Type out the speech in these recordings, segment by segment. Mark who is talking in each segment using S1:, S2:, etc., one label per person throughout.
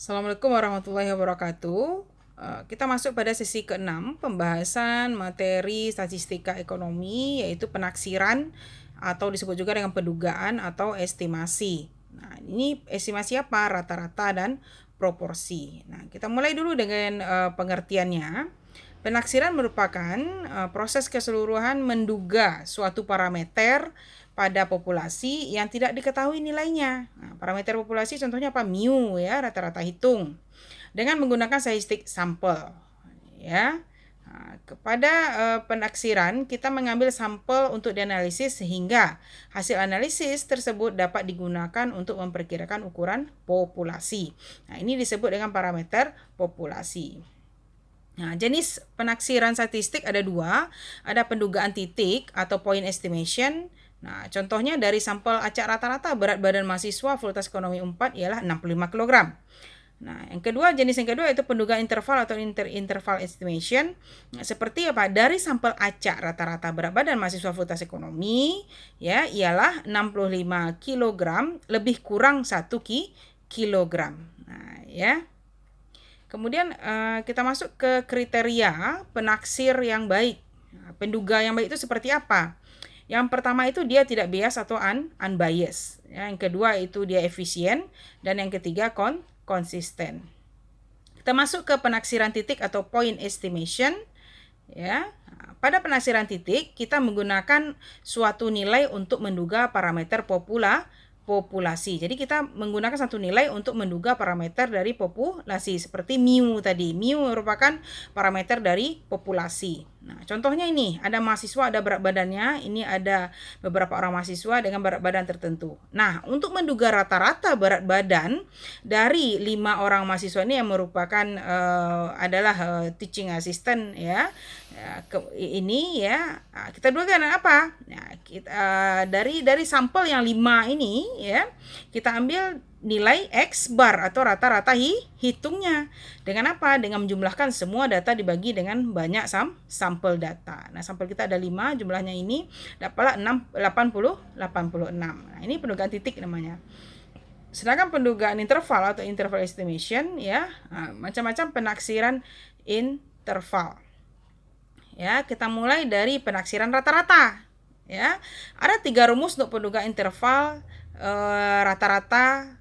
S1: Assalamualaikum warahmatullahi wabarakatuh. Kita masuk pada sesi ke-6, pembahasan materi statistika ekonomi, yaitu penaksiran atau disebut juga dengan pendugaan atau estimasi. Nah, ini estimasi apa? Rata-rata dan proporsi. Nah, kita mulai dulu dengan pengertiannya. Penaksiran merupakan proses keseluruhan menduga suatu parameter pada populasi yang tidak diketahui nilainya. Nah, parameter populasi contohnya apa? Mu ya, rata-rata hitung. Dengan menggunakan statistik sampel ya. Nah, kepada penaksiran kita mengambil sampel untuk dianalisis sehingga hasil analisis tersebut dapat digunakan untuk memperkirakan ukuran populasi. Nah, ini disebut dengan parameter populasi. Nah, jenis penaksiran statistik ada dua, ada pendugaan titik atau point estimation. Nah, contohnya dari sampel acak rata-rata berat badan mahasiswa Fakultas Ekonomi 4 ialah 65 kg. Nah, jenis yang kedua itu pendugaan interval atau interval estimation. Nah, seperti apa? Dari sampel acak rata-rata berat badan mahasiswa Fakultas Ekonomi ya ialah 65 kg lebih kurang 1 kilogram. Nah, ya. Kemudian kita masuk ke kriteria penaksir yang baik. Nah, penduga yang baik itu seperti apa? Yang pertama itu dia tidak bias atau unbiased. Yang kedua itu dia efisien dan yang ketiga konsisten. Kita masuk ke penaksiran titik atau point estimation. Ya, pada penaksiran titik kita menggunakan suatu nilai untuk menduga parameter populasi. Jadi kita menggunakan satu nilai untuk menduga parameter dari populasi seperti mu tadi. Mu merupakan parameter dari populasi. Nah, contohnya ini, ada mahasiswa, ada berat badannya, ini ada beberapa orang mahasiswa dengan berat badan tertentu. Nah, untuk menduga rata-rata berat badan dari 5 orang mahasiswa ini yang merupakan adalah teaching assistant ya. Ini ya, kita dugakan apa? Nah, dari sampel yang 5 ini ya, kita ambil nilai X bar atau rata-rata hitungnya. Dengan apa? Dengan menjumlahkan semua data dibagi dengan banyak sampel data. Nah, sampel kita ada 5, jumlahnya ini dapatlah 86. Nah, ini pendugaan titik namanya. Sedangkan pendugaan interval atau interval estimation ya, macam-macam penaksiran interval. Ya, kita mulai dari penaksiran rata-rata. Ya, ada 3 rumus untuk pendugaan interval rata-rata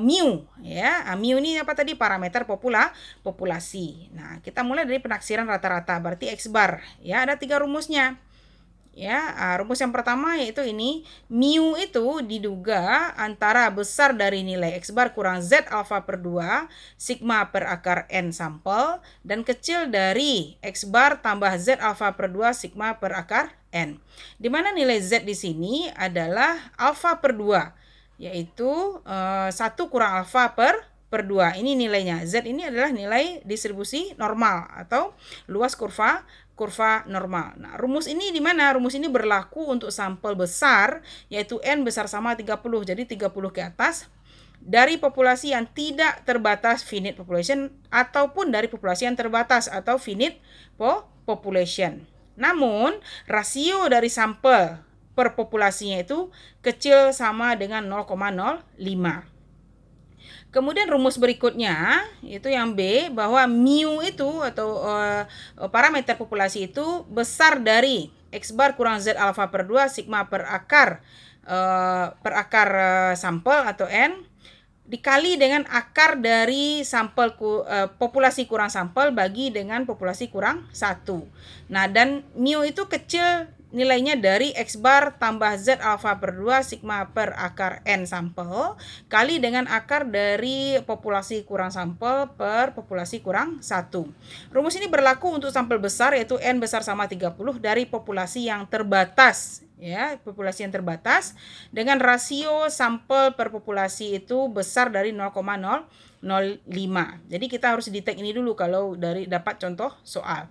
S1: mu ya. Mu ini apa tadi? Parameter populasi. Nah, kita mulai dari penaksiran rata-rata berarti X bar ya, ada 3 rumusnya. Ya, rumus yang pertama yaitu ini, mu itu diduga antara besar dari nilai X bar kurang Z alfa per 2 sigma per akar N sampel dan kecil dari X bar tambah Z alfa per 2 sigma per akar N. Di mana nilai Z di sini adalah alfa per 2, yaitu 1 kurang alfa per 2. Ini nilainya. Z ini adalah nilai distribusi normal atau luas kurva normal. Nah, rumus ini di mana? Rumus ini berlaku untuk sampel besar, yaitu N besar sama 30. Jadi 30 ke atas dari populasi yang tidak terbatas finite population ataupun dari populasi yang terbatas atau finite population. Namun, rasio dari sampel per populasinya itu kecil sama dengan 0,05. Kemudian rumus berikutnya itu yang B, bahwa mu itu atau parameter populasi itu besar dari X bar kurang Z alfa per 2 sigma per akar sampel atau N dikali dengan akar dari sampel populasi kurang sampel bagi dengan populasi kurang 1. Nah, dan mu itu kecil nilainya dari X bar tambah Z alfa per 2 sigma per akar N sampel kali dengan akar dari populasi kurang sampel per populasi kurang 1. Rumus ini berlaku untuk sampel besar yaitu N besar sama 30 dari populasi yang terbatas ya, populasi yang terbatas dengan rasio sampel per populasi itu besar dari 0,005. Jadi kita harus detect ini dulu kalau dari dapat contoh soal.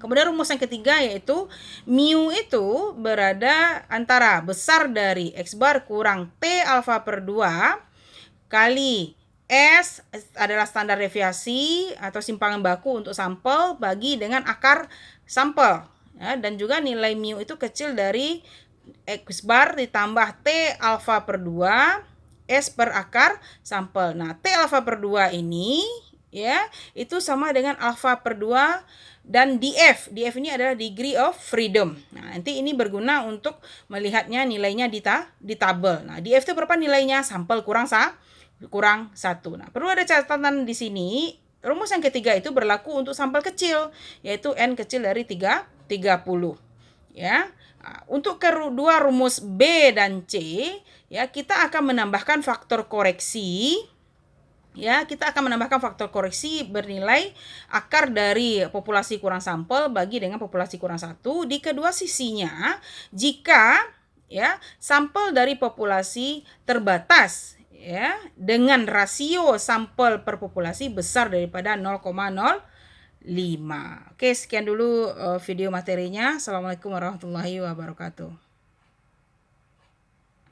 S1: Kemudian rumus yang ketiga yaitu mu itu berada antara besar dari X bar kurang T alfa per 2 kali S adalah standar deviasi atau simpangan baku untuk sampel bagi dengan akar sampel. Ya, dan juga nilai mu itu kecil dari X bar ditambah T alfa per 2 S per akar sampel. Nah, T alfa per 2 ini ya, itu sama dengan alfa per 2 dan df. Df ini adalah degree of freedom. Nah, nanti ini berguna untuk melihatnya nilainya di tabel. Nah, df itu berapa nilainya? Sampel kurang 1. Nah, perlu ada catatan di sini. Rumus yang ketiga itu berlaku untuk sampel kecil, yaitu n kecil dari 30. Ya. Nah, untuk kedua rumus B dan C, ya kita akan menambahkan faktor koreksi. Ya, kita akan menambahkan faktor koreksi bernilai akar dari populasi kurang sampel bagi dengan populasi kurang 1 di kedua sisinya jika ya sampel dari populasi terbatas ya dengan rasio sampel per populasi besar daripada 0,05. Oke, sekian dulu video materinya. Assalamualaikum warahmatullahi wabarakatuh.